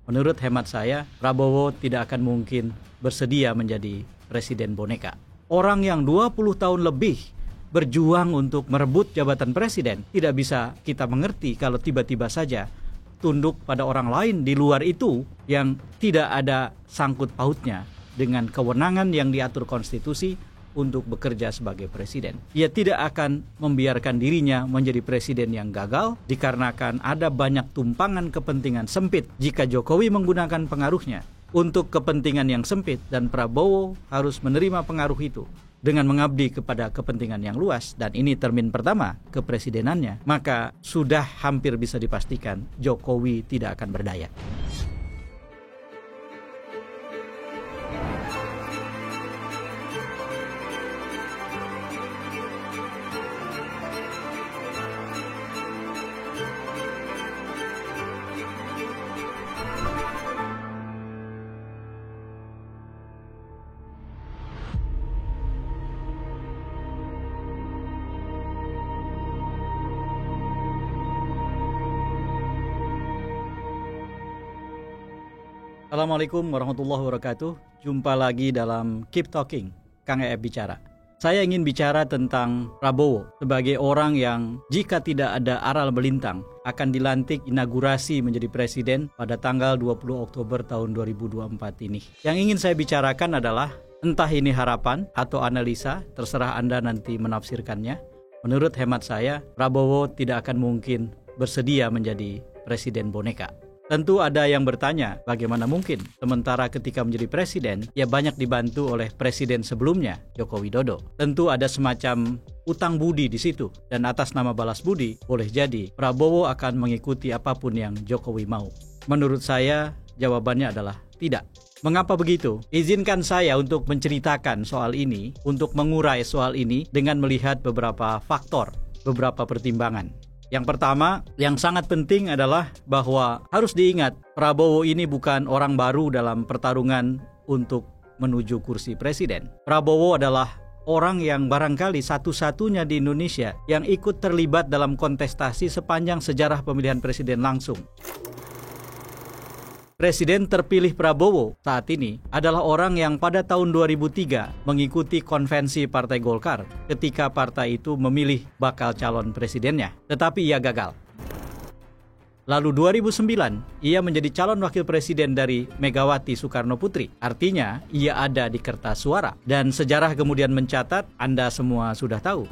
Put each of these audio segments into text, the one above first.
Menurut hemat saya, Prabowo tidak akan mungkin bersedia menjadi presiden boneka. Orang yang 20 tahun lebih berjuang untuk merebut jabatan presiden tidak bisa kita mengerti kalau tiba-tiba saja tunduk pada orang lain di luar itu yang tidak ada sangkut pautnya dengan kewenangan yang diatur konstitusi untuk bekerja sebagai presiden. Ia tidak akan membiarkan dirinya menjadi presiden yang gagal dikarenakan ada banyak tumpangan kepentingan sempit jika Jokowi menggunakan pengaruhnya untuk kepentingan yang sempit dan Prabowo harus menerima pengaruh itu dengan mengabdi kepada kepentingan yang luas, dan ini termin pertama kepresidenannya, maka sudah hampir bisa dipastikan Jokowi tidak akan berdaya. Assalamualaikum warahmatullahi wabarakatuh. Jumpa lagi dalam Keep Talking, Kang EF bicara. Saya ingin bicara tentang Prabowo sebagai orang yang jika tidak ada aral melintang akan dilantik inaugurasi menjadi presiden pada tanggal 20 Oktober tahun 2024 ini. Yang ingin saya bicarakan adalah entah ini harapan atau analisa, terserah Anda nanti menafsirkannya. Menurut hemat saya, Prabowo tidak akan mungkin bersedia menjadi presiden boneka. Tentu ada yang bertanya, bagaimana mungkin? Sementara ketika menjadi presiden, ia banyak dibantu oleh presiden sebelumnya, Joko Widodo. Tentu ada semacam utang budi di situ, dan atas nama balas budi, boleh jadi Prabowo akan mengikuti apapun yang Jokowi mau. Menurut saya, jawabannya adalah tidak. Mengapa begitu? Izinkan saya untuk menceritakan soal ini, untuk mengurai soal ini dengan melihat beberapa faktor, beberapa pertimbangan. Yang pertama, yang sangat penting adalah bahwa harus diingat Prabowo ini bukan orang baru dalam pertarungan untuk menuju kursi presiden. Prabowo adalah orang yang barangkali satu-satunya di Indonesia yang ikut terlibat dalam kontestasi sepanjang sejarah pemilihan presiden langsung. Presiden terpilih Prabowo saat ini adalah orang yang pada tahun 2003 mengikuti konvensi Partai Golkar ketika partai itu memilih bakal calon presidennya, tetapi ia gagal. Lalu 2009, ia menjadi calon wakil presiden dari Megawati Soekarno Putri. Artinya, ia ada di kertas suara. Dan sejarah kemudian mencatat, Anda semua sudah tahu.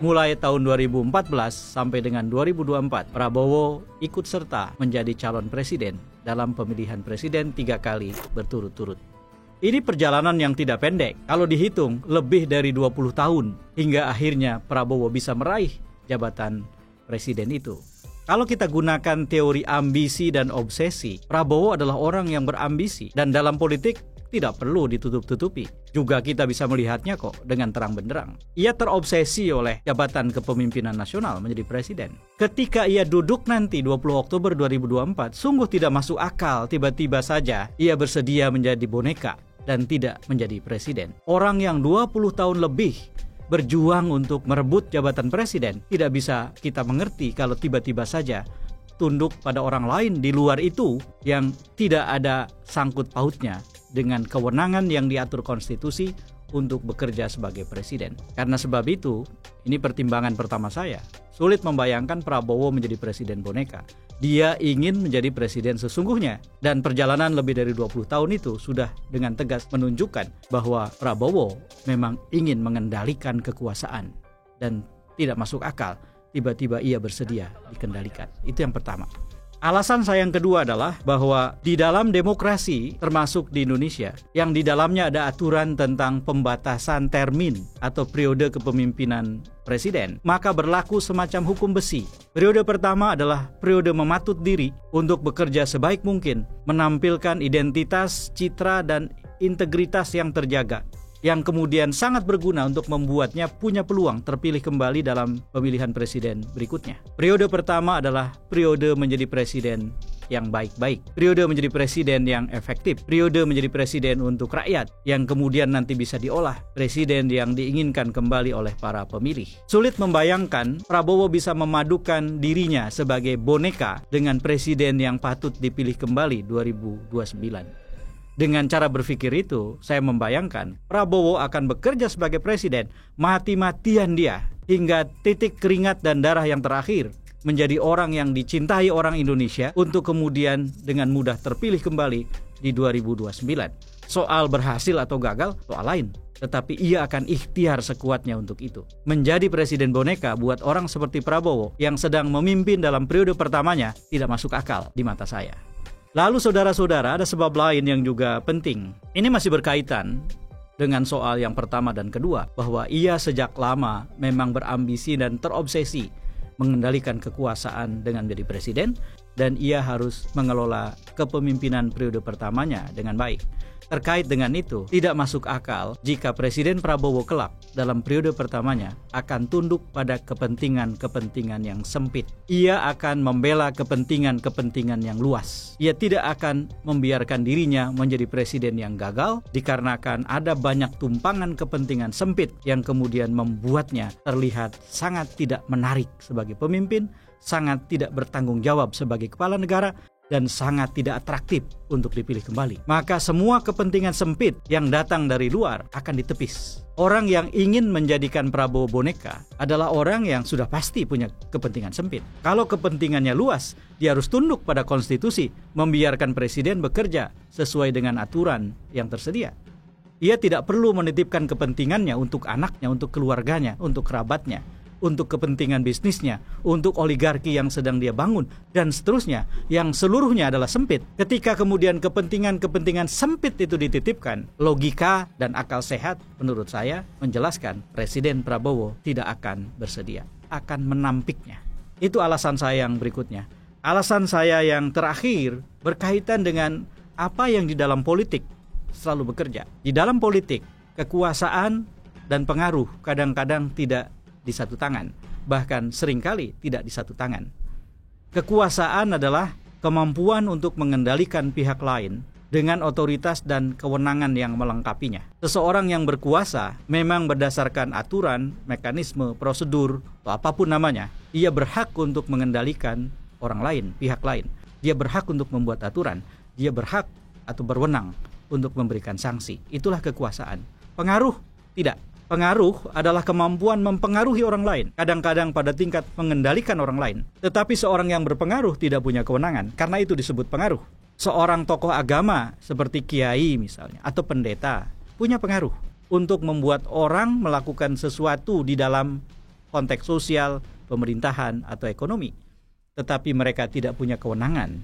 Mulai tahun 2014 sampai dengan 2024, Prabowo ikut serta menjadi calon presiden dalam pemilihan presiden 3 kali berturut-turut. Ini perjalanan yang tidak pendek. Kalau dihitung, lebih dari 20 tahun hingga akhirnya Prabowo bisa meraih jabatan presiden itu. Kalau kita gunakan teori ambisi dan obsesi, Prabowo adalah orang yang berambisi dan dalam politik tidak perlu ditutup-tutupi. Juga kita bisa melihatnya kok dengan terang benderang. Ia terobsesi oleh jabatan kepemimpinan nasional menjadi presiden. Ketika ia duduk nanti 20 Oktober 2024, sungguh tidak masuk akal tiba-tiba saja ia bersedia menjadi boneka dan tidak menjadi presiden. Orang yang 20 tahun lebih berjuang untuk merebut jabatan presiden tidak bisa kita mengerti kalau tiba-tiba saja tunduk pada orang lain di luar itu yang tidak ada sangkut pautnya dengan kewenangan yang diatur konstitusi untuk bekerja sebagai presiden. Karena sebab itu, ini pertimbangan pertama saya. Sulit membayangkan Prabowo menjadi presiden boneka. Dia ingin menjadi presiden sesungguhnya. Dan perjalanan lebih dari 20 tahun itu sudah dengan tegas menunjukkan bahwa Prabowo memang ingin mengendalikan kekuasaan. Dan tidak masuk akal tiba-tiba ia bersedia dikendalikan. Itu yang pertama. Alasan saya yang kedua adalah bahwa di dalam demokrasi termasuk di Indonesia yang di dalamnya ada aturan tentang pembatasan termin atau periode kepemimpinan presiden, maka berlaku semacam hukum besi. Periode pertama adalah periode mematut diri untuk bekerja sebaik mungkin, menampilkan identitas, citra dan integritas yang terjaga. yang kemudian sangat berguna untuk membuatnya punya peluang terpilih kembali dalam pemilihan presiden berikutnya. Periode pertama adalah periode menjadi presiden yang baik-baik, periode menjadi presiden yang efektif, periode menjadi presiden untuk rakyat yang kemudian nanti bisa diolah presiden yang diinginkan kembali oleh para pemilih. Sulit membayangkan Prabowo bisa memadukan dirinya sebagai boneka dengan presiden yang patut dipilih kembali 2029. Dengan cara berpikir itu, saya membayangkan Prabowo akan bekerja sebagai presiden mati-matian dia hingga titik keringat dan darah yang terakhir, menjadi orang yang dicintai orang Indonesia untuk kemudian dengan mudah terpilih kembali di 2029. Soal berhasil atau gagal, soal lain. Tetapi ia akan ikhtiar sekuatnya untuk itu. Menjadi presiden boneka buat orang seperti Prabowo yang sedang memimpin dalam periode pertamanya tidak masuk akal di mata saya. Lalu saudara-saudara, ada sebab lain yang juga penting. Ini masih berkaitan dengan soal yang pertama dan kedua, bahwa ia sejak lama memang berambisi dan terobsesi mengendalikan kekuasaan dengan menjadi presiden, dan ia harus mengelola kepemimpinan periode pertamanya dengan baik. Terkait dengan itu, tidak masuk akal jika Presiden Prabowo kelak dalam periode pertamanya akan tunduk pada kepentingan-kepentingan yang sempit. Ia akan membela kepentingan-kepentingan yang luas. Ia tidak akan membiarkan dirinya menjadi presiden yang gagal dikarenakan ada banyak tumpangan kepentingan sempit yang kemudian membuatnya terlihat sangat tidak menarik sebagai pemimpin, sangat tidak bertanggung jawab sebagai kepala negara, dan sangat tidak atraktif untuk dipilih kembali. Maka semua kepentingan sempit yang datang dari luar akan ditepis. Orang yang ingin menjadikan Prabowo boneka adalah orang yang sudah pasti punya kepentingan sempit. Kalau kepentingannya luas, dia harus tunduk pada konstitusi, membiarkan presiden bekerja sesuai dengan aturan yang tersedia. Ia tidak perlu menitipkan kepentingannya untuk anaknya, untuk keluarganya, untuk kerabatnya, untuk kepentingan bisnisnya, untuk oligarki yang sedang dia bangun, dan seterusnya, yang seluruhnya adalah sempit. Ketika kemudian kepentingan-kepentingan sempit itu dititipkan, logika dan akal sehat menurut saya menjelaskan Presiden Prabowo tidak akan bersedia, akan menampiknya. Itu alasan saya yang berikutnya. Alasan saya yang terakhir berkaitan dengan apa yang di dalam politik selalu bekerja. Di dalam politik, kekuasaan dan pengaruh kadang-kadang tidak di satu tangan, bahkan seringkali tidak di satu tangan. Kekuasaan adalah kemampuan untuk mengendalikan pihak lain dengan otoritas dan kewenangan yang melengkapinya. Seseorang yang berkuasa memang berdasarkan aturan, mekanisme, prosedur, atau apapun namanya, ia berhak untuk mengendalikan orang lain, pihak lain. Dia berhak untuk membuat aturan, dia berhak atau berwenang untuk memberikan sanksi. Itulah kekuasaan. Pengaruh tidak. Pengaruh adalah kemampuan mempengaruhi orang lain, kadang-kadang pada tingkat mengendalikan orang lain. Tetapi seorang yang berpengaruh tidak punya kewenangan, karena itu disebut pengaruh. Seorang tokoh agama seperti kiai misalnya, atau pendeta, punya pengaruh untuk membuat orang melakukan sesuatu di dalam konteks sosial, pemerintahan, atau ekonomi. Tetapi mereka tidak punya kewenangan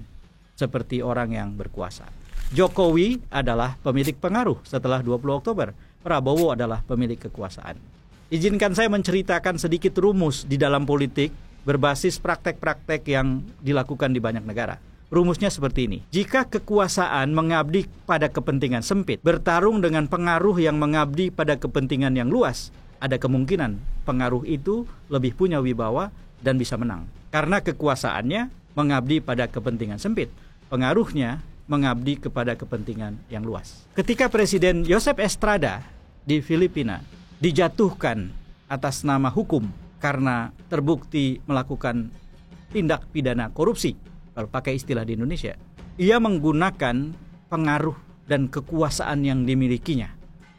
seperti orang yang berkuasa. Jokowi adalah pemilik pengaruh setelah 20 Oktober. Prabowo adalah pemilik kekuasaan. Izinkan saya menceritakan sedikit rumus di dalam politik berbasis praktek-praktek yang dilakukan di banyak negara. Rumusnya seperti ini. Jika kekuasaan mengabdi pada kepentingan sempit, bertarung dengan pengaruh yang mengabdi pada kepentingan yang luas, ada kemungkinan pengaruh itu lebih punya wibawa dan bisa menang. Karena kekuasaannya mengabdi pada kepentingan sempit, pengaruhnya mengabdi kepada kepentingan yang luas. Ketika Presiden Joseph Estrada di Filipina dijatuhkan atas nama hukum karena terbukti melakukan tindak pidana korupsi, kalau pakai istilah di Indonesia, ia menggunakan pengaruh dan kekuasaan yang dimilikinya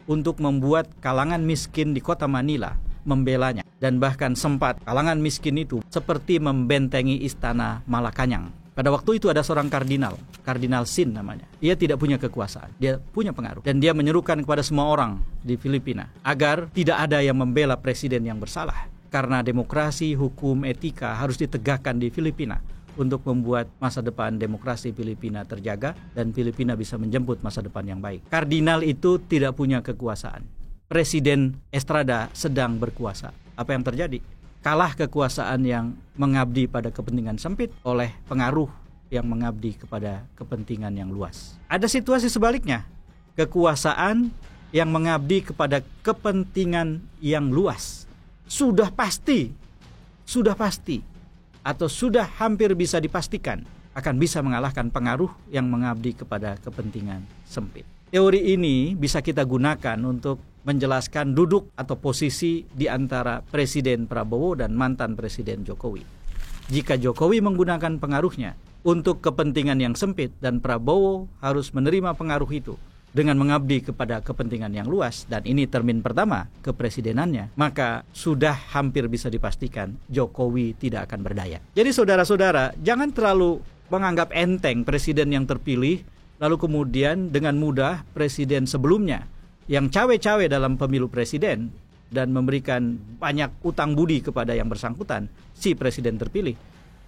untuk membuat kalangan miskin di kota Manila membelanya, dan bahkan sempat kalangan miskin itu seperti membentengi istana Malacañang. Pada waktu itu ada seorang kardinal Sin namanya. Ia tidak punya kekuasaan, dia punya pengaruh. Dan dia menyerukan kepada semua orang di Filipina agar tidak ada yang membela presiden yang bersalah. Karena demokrasi, hukum, etika harus ditegakkan di Filipina untuk membuat masa depan demokrasi Filipina terjaga dan Filipina bisa menjemput masa depan yang baik. Kardinal itu tidak punya kekuasaan. Presiden Estrada sedang berkuasa. Apa yang terjadi? Kalah kekuasaan yang mengabdi pada kepentingan sempit oleh pengaruh yang mengabdi kepada kepentingan yang luas. Ada situasi sebaliknya. Kekuasaan yang mengabdi kepada kepentingan yang luas sudah pasti atau sudah hampir bisa dipastikan akan bisa mengalahkan pengaruh yang mengabdi kepada kepentingan sempit. Teori ini bisa kita gunakan untuk menjelaskan duduk atau posisi di antara Presiden Prabowo dan mantan Presiden Jokowi. Jika Jokowi menggunakan pengaruhnya untuk kepentingan yang sempit dan Prabowo harus menerima pengaruh itu dengan mengabdi kepada kepentingan yang luas, dan ini termin pertama kepresidenannya, maka sudah hampir bisa dipastikan Jokowi tidak akan berdaya. Jadi saudara-saudara, jangan terlalu menganggap enteng presiden yang terpilih, lalu kemudian dengan mudah presiden sebelumnya yang cawe-cawe dalam pemilu presiden dan memberikan banyak utang budi kepada yang bersangkutan, si presiden terpilih,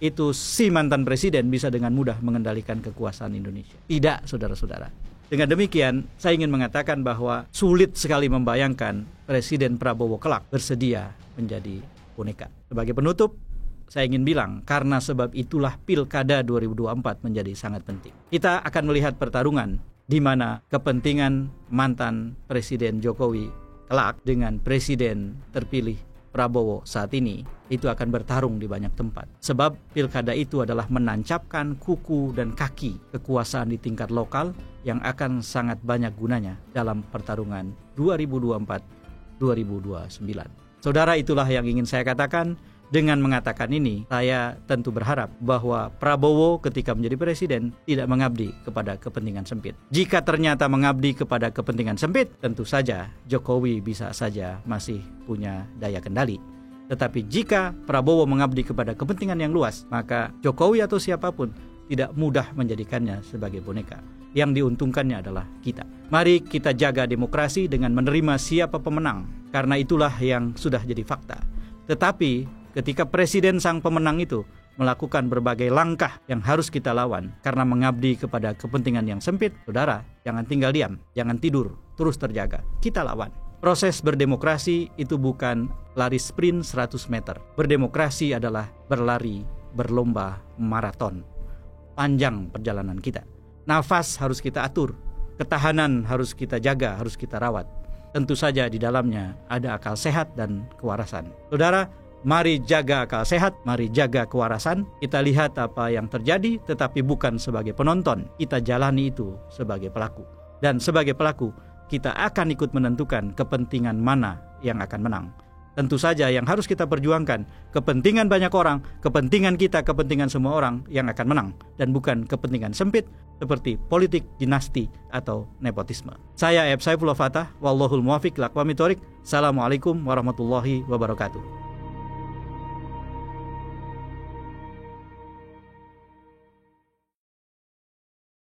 itu si mantan presiden bisa dengan mudah mengendalikan kekuasaan Indonesia. Tidak, saudara-saudara. Dengan demikian, saya ingin mengatakan bahwa sulit sekali membayangkan Presiden Prabowo kelak bersedia menjadi boneka. Sebagai penutup, saya ingin bilang, karena sebab itulah Pilkada 2024 menjadi sangat penting. Kita akan melihat pertarungan di mana kepentingan mantan Presiden Jokowi kelak dengan Presiden terpilih Prabowo saat ini itu akan bertarung di banyak tempat. Sebab pilkada itu adalah menancapkan kuku dan kaki kekuasaan di tingkat lokal yang akan sangat banyak gunanya dalam pertarungan 2024-2029. Saudara, itulah yang ingin saya katakan. Dengan mengatakan ini, saya tentu berharap bahwa Prabowo ketika menjadi presiden tidak mengabdi kepada kepentingan sempit. Jika ternyata mengabdi kepada kepentingan sempit, tentu saja Jokowi bisa saja masih punya daya kendali. Tetapi jika Prabowo mengabdi kepada kepentingan yang luas, maka Jokowi atau siapapun tidak mudah menjadikannya sebagai boneka. Yang diuntungkannya adalah kita. Mari kita jaga demokrasi dengan menerima siapa pemenang, karena itulah yang sudah jadi fakta. Tetapi ketika presiden sang pemenang itu melakukan berbagai langkah yang harus kita lawan karena mengabdi kepada kepentingan yang sempit, saudara, jangan tinggal diam, jangan tidur, terus terjaga. Kita lawan. Proses berdemokrasi itu bukan lari sprint 100 meter. Berdemokrasi adalah berlari, berlomba, maraton. Panjang perjalanan kita. Nafas harus kita atur, ketahanan harus kita jaga, harus kita rawat. Tentu saja di dalamnya ada akal sehat dan kewarasan. Saudara, mari jaga akal sehat, mari jaga kewarasan. Kita lihat apa yang terjadi, tetapi bukan sebagai penonton. Kita jalani itu sebagai pelaku. Dan sebagai pelaku, kita akan ikut menentukan kepentingan mana yang akan menang. Tentu saja yang harus kita perjuangkan, kepentingan banyak orang, kepentingan kita, kepentingan semua orang yang akan menang. Dan bukan kepentingan sempit seperti politik, dinasti, atau nepotisme. Saya Ep Saifullah Fatah, wallahul muwafiq ila aqwamit thoriq. Assalamualaikum warahmatullahi wabarakatuh.